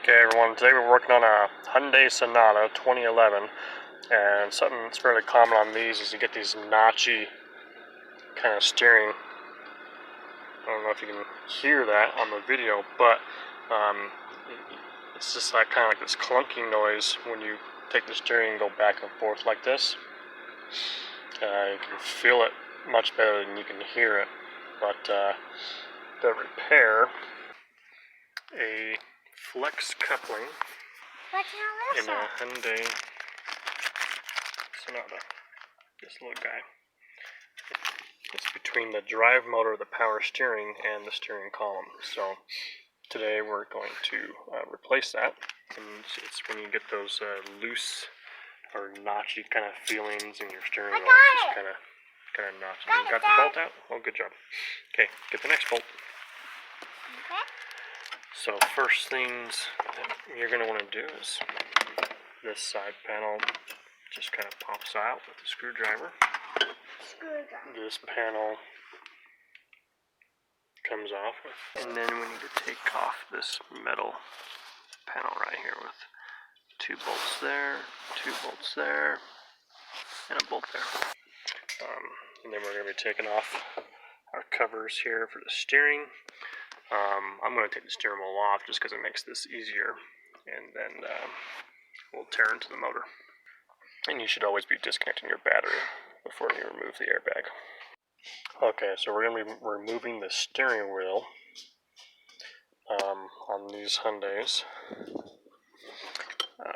Okay everyone, today we're working on a Hyundai Sonata 2011, and something that's fairly common on these is you get these notchy kind of steering. I don't know if you can hear that on the video, but it's just like kind of like this clunky noise when you take the steering and go back and forth like this. You can feel it much better than you can hear it, but to repair a flex coupling in a Hyundai Sonata. This little guy. It's between the drive motor, the power steering, and the steering column. So today we're going to replace that. And it's when you get those loose or notchy kind of feelings in your steering wheel. It's just kind of notchy. You got the bolt out? Oh, good job. Okay, get the next bolt. So first things that you're going to want to do is this side panel just kind of pops out with the screwdriver. This panel comes off with, and then we need to take off this metal panel right here with 2 bolts there, 2 bolts there, and a bolt there. And then we're going to be taking off our covers here for the steering. I'm going to take the steering wheel off just because it makes this easier, and then we'll tear into the motor. And you should always be disconnecting your battery before you remove the airbag. Okay, so we're going to be removing the steering wheel on these Hyundais.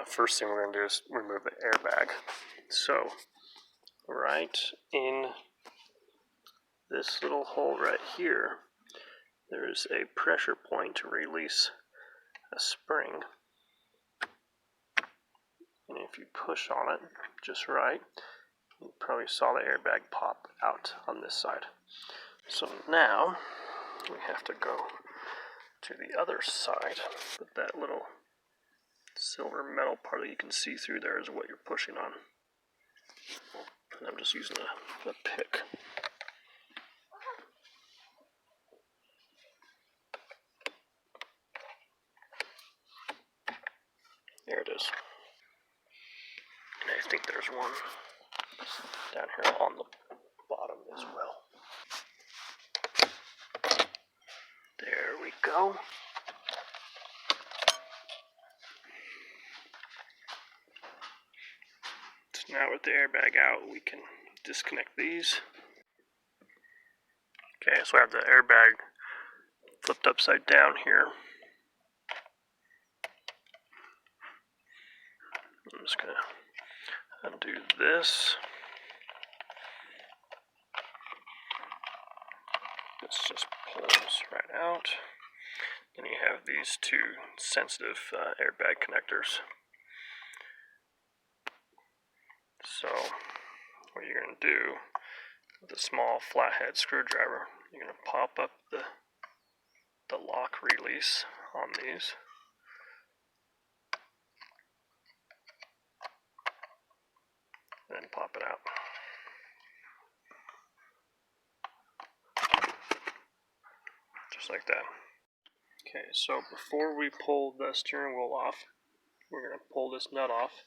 First thing we're going to do is remove the airbag. So right in this little hole right here, there's a pressure point to release a spring. And if you push on it just right, you probably saw the airbag pop out on this side. So now we have to go to the other side, but that little silver metal part that you can see through there is what you're pushing on. And I'm just using a pick. There it is. And I think there's one down here on the bottom as well. There we go. So now with the airbag out, we can disconnect these. Okay, so I have the airbag flipped upside down here. I'm just going to undo this. This just pulls right out. Then you have these 2 sensitive airbag connectors. So what you're going to do with a small flathead screwdriver, you're going to pop up the lock release on these. And then pop it out. Just like that. Okay, so before we pull the steering wheel off, we're going to pull this nut off.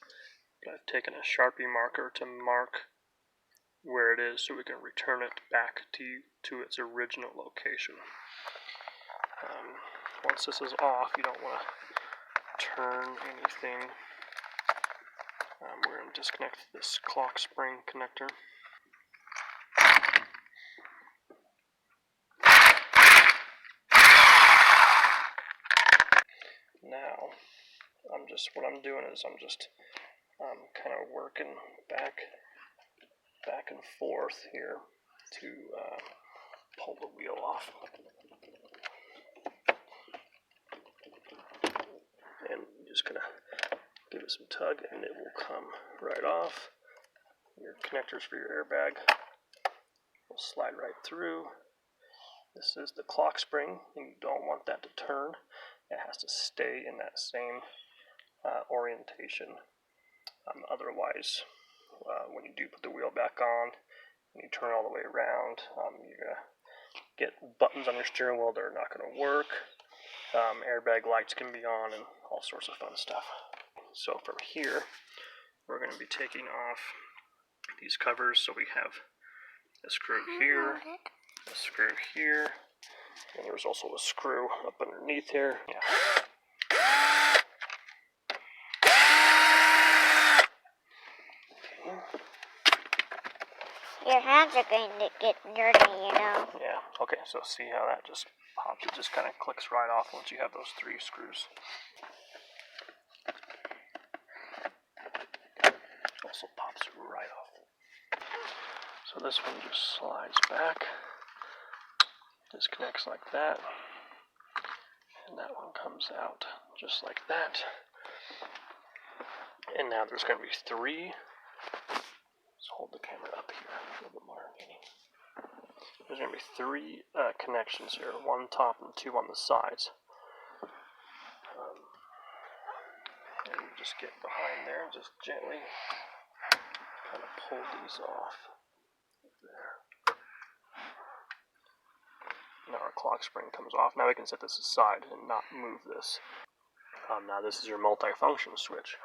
I've taken a Sharpie marker to mark where it is so we can return it back to its original location. Once this is off, you don't want to turn anything. We're going to disconnect this clock spring connector. Now, what I'm doing is I'm just kind of working back and forth here to pull the wheel off. And you're just gonna give it some tug and it will come right off. Your connectors for your airbag will slide right through. This is the clock spring, and you don't want that to turn. It has to stay in that same orientation. Otherwise, when you do put the wheel back on and you turn all the way around, you're going to get buttons on your steering wheel that are not going to work. Airbag lights can be on and all sorts of fun stuff. So from here, we're going to be taking off these covers. So we have a screw here, a screw here, and there's also a screw up underneath here. Yeah. Your hands are going to get dirty, you know. Yeah, okay, so see how that just pops? It just kind of clicks right off once you have those 3 screws. Also pops right off. So this one just slides back, disconnects like that, and that one comes out just like that. And now there's going to be 3. Let's hold the camera up here a little bit more. There's going to be 3 connections here, 1 top and 2 on the sides. And you just get behind there and just gently kind of pull these off. There. Now our clock spring comes off. Now we can set this aside and not move this. Now this is your multi-function switch.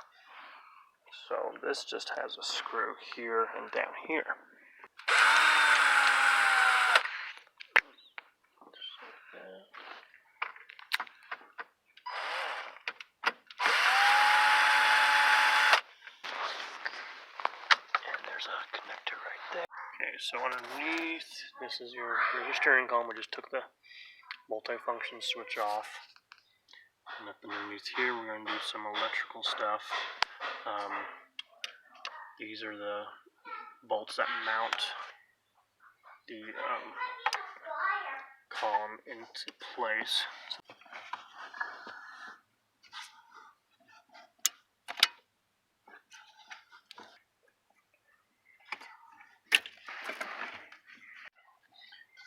So this just has a screw here and down here. Okay, so underneath, this is your steering column. We just took the multi-function switch off. And up underneath here, we're going to do some electrical stuff. These are the bolts that mount the column into place.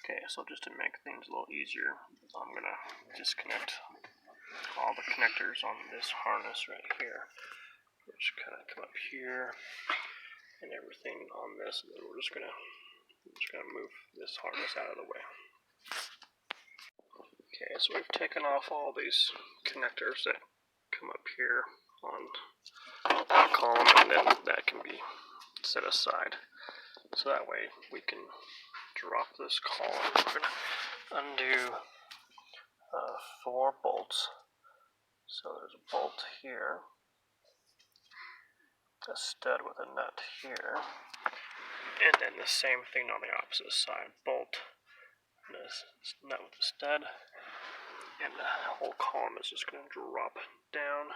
Okay, so just to make things a little easier, I'm going to disconnect all the connectors on this harness right here, which kind of come up here, and everything on this, and then we're just going to move this harness out of the way. Okay, so we've taken off all these connectors that come up here on that column, and then that can be set aside. So that way we can drop this column. We're going to undo 4 bolts. So there's a bolt here, a stud with a nut here, and then the same thing on the opposite side. Bolt, and a nut with a stud, and the whole column is just going to drop down.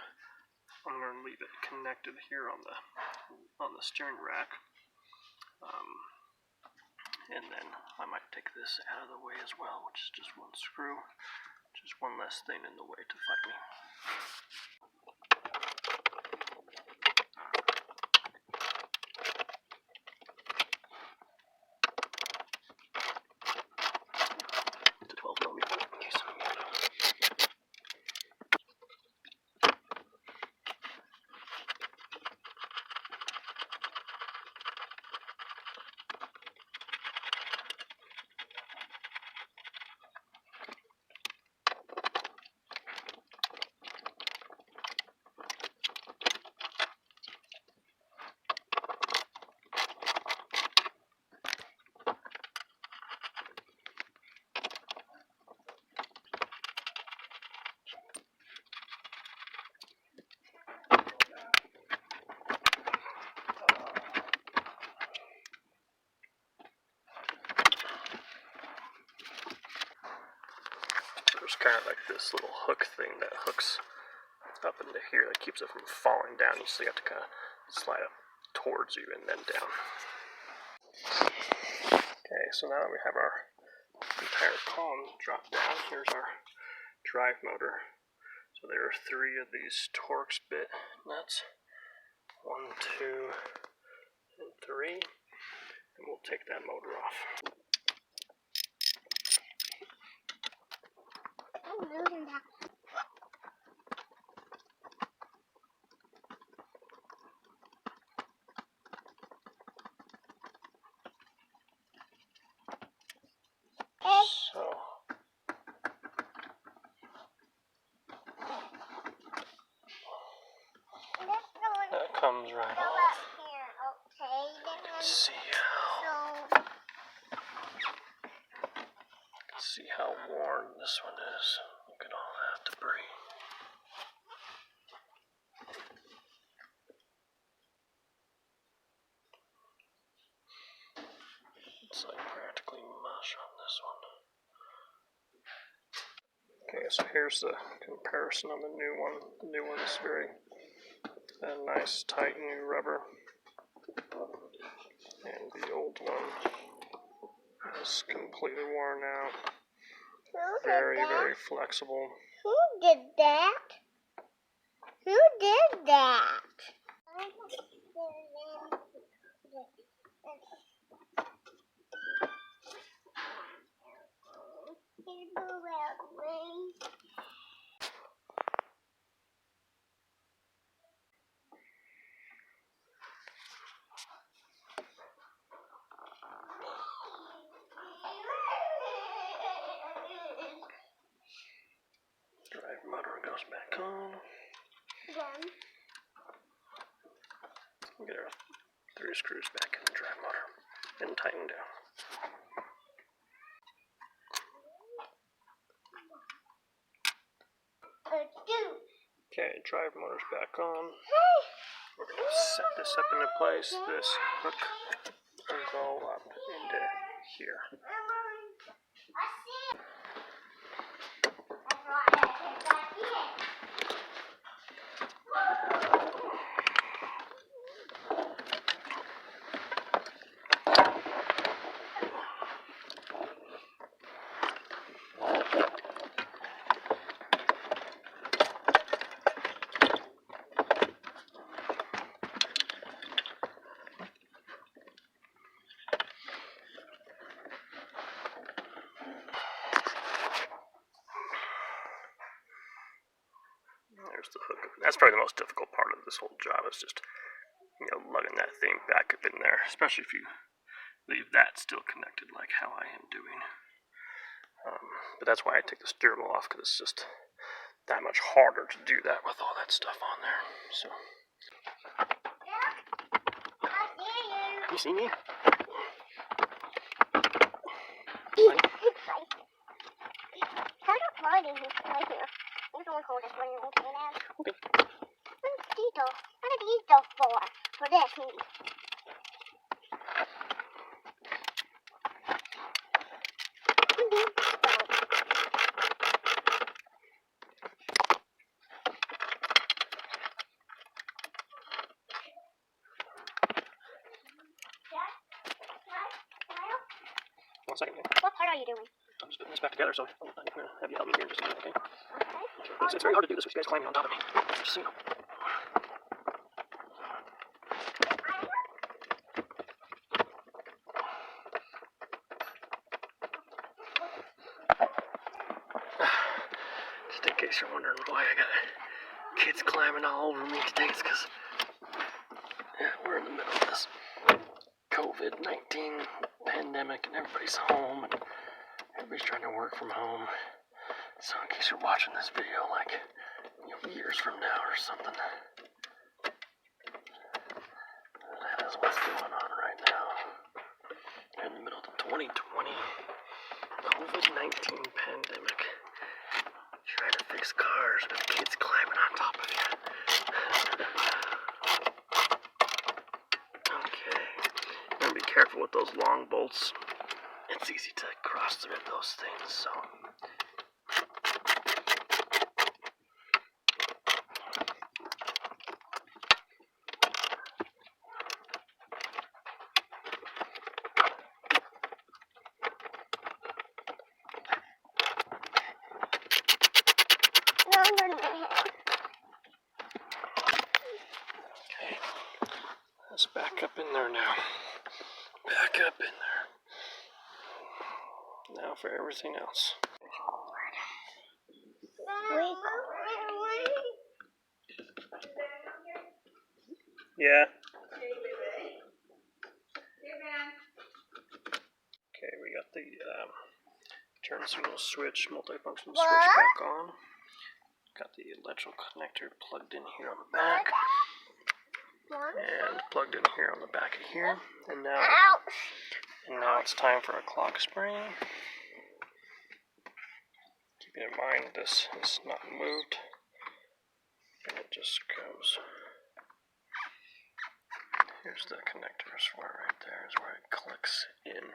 I'm going to leave it connected here on the steering rack. And then I might take this out of the way as well, which is just 1 screw. Just one less thing in the way to fight me. The 12mm in case I need it. There's kind of like this little hook thing that hooks up into here that keeps it from falling down. So you have to kind of slide it towards you and then down. Okay, so now that we have our entire column dropped down, here's our drive motor. So there are 3 of these Torx bit nuts. 1, 2, and 3. And we'll take that motor off. So comes right off. See how worn this one is. Look at all that debris. It's like practically mush on this one. Okay, so here's the comparison on the new one. The new one is very nice, tight, new rubber. And the old one is completely worn out. Very, very flexible. Who did that? Who did that? Drive motor goes back on. We'll get our 3 screws back in the drive motor and tighten down. Okay, drive motor's back on. We're going to set this up into place. This hook will go up into here. There's the hook. That's probably the most difficult part of this whole job, is just, lugging that thing back up in there, especially if you leave that still connected like how I am doing. But that's why I take the steering wheel off, because it's just that much harder to do that with all that stuff on there. So. You see me? Okay. What are these for this? One second. What part are you doing? I'm just putting this back together, so I'm going to have you help me here in just a minute, okay? It's very hard to do this with you guys climbing on top of me. Just so you know. Just in case you're wondering why I got kids climbing all over me today, it's because we're in the middle of this COVID-19 pandemic and everybody's home and everybody's trying to work from home. So in case you're watching this video like years from now or something, that is what's going on right now. We're in the middle of the 2020 COVID-19 pandemic. Trying to fix cars with kids climbing on top of you. Okay. And be careful with those long bolts. It's easy to cross through those things, so. Okay, let's back up in there now. Back up in there. Now for everything else. Yeah. Okay, we got the turn signal switch, multifunction switch back on. Got the electrical connector plugged in here on the back. and plugged in here on the back of here. And now, it's time for a clock spring. Keeping in mind this is not moved, and it just goes. Here's the connectors for it right there, is where it clicks in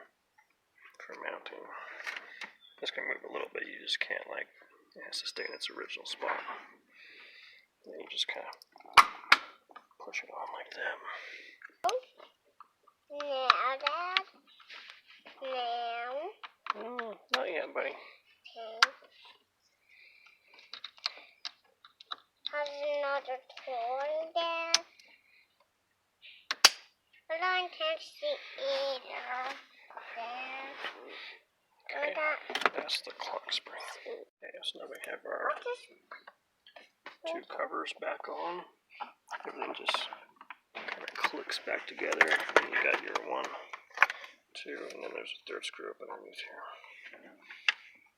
for mounting. This can move a little bit, you just can't, like, it has to stay in its original spot. And you just kind of push it on like that. Now, Dad. Now. Not yet, buddy. Okay. Has another toy, Dad. But I can't see either. Okay, that's the clock spring. Okay, so now we have our two covers back on. Everything just kind of clicks back together. And you got your 1, 2, and then there's a third screw up underneath here.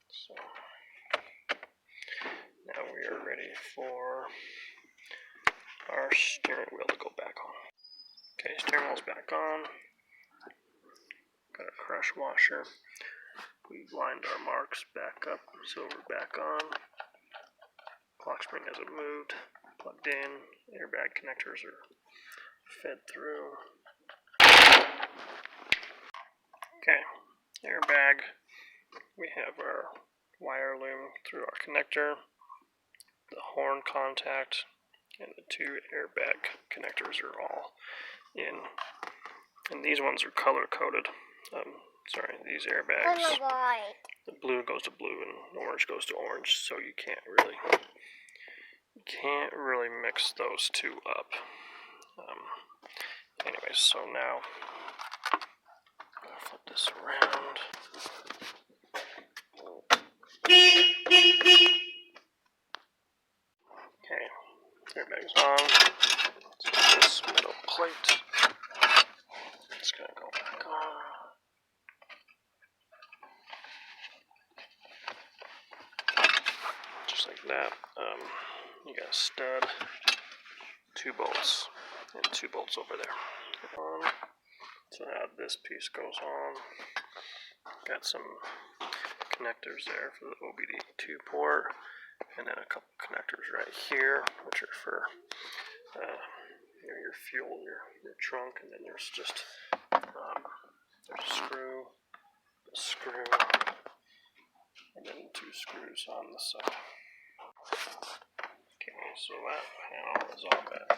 So now we are ready for our steering wheel to go back on. Okay, steering wheel's back on. Got a crush washer. We've lined our marks back up, so we're back on. Clock spring hasn't moved. Plugged in. Airbag connectors are fed through. Okay, airbag. We have our wire loom through our connector, the horn contact, and the 2 airbag connectors are all in. And these ones are color coded. These airbags. The blue goes to blue and orange goes to orange, so you can't really mix those two up. Anyways, so now I'll flip this around. Okay, airbag's on. So this metal plate is gonna go back on. Just like that. You got a stud, 2 bolts, and 2 bolts over there. So now this piece goes on. Got some connectors there for the OBD2 port, and then a couple connectors right here, which are for your fuel, your trunk, and then there's just there's a screw, and then 2 screws on the side. Okay, so that panel is all back on.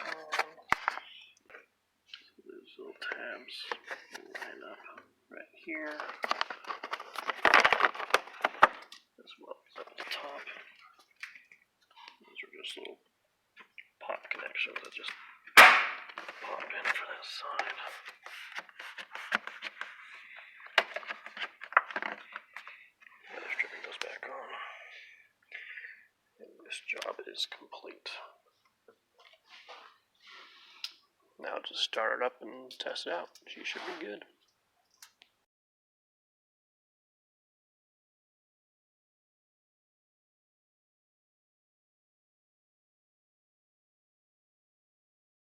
So those little tabs line up right here, as well as up the top. Those are just little pop connections that just pop in for that side. Other stripping goes back on. And this job is complete. Now just start it up and test it out. She should be good.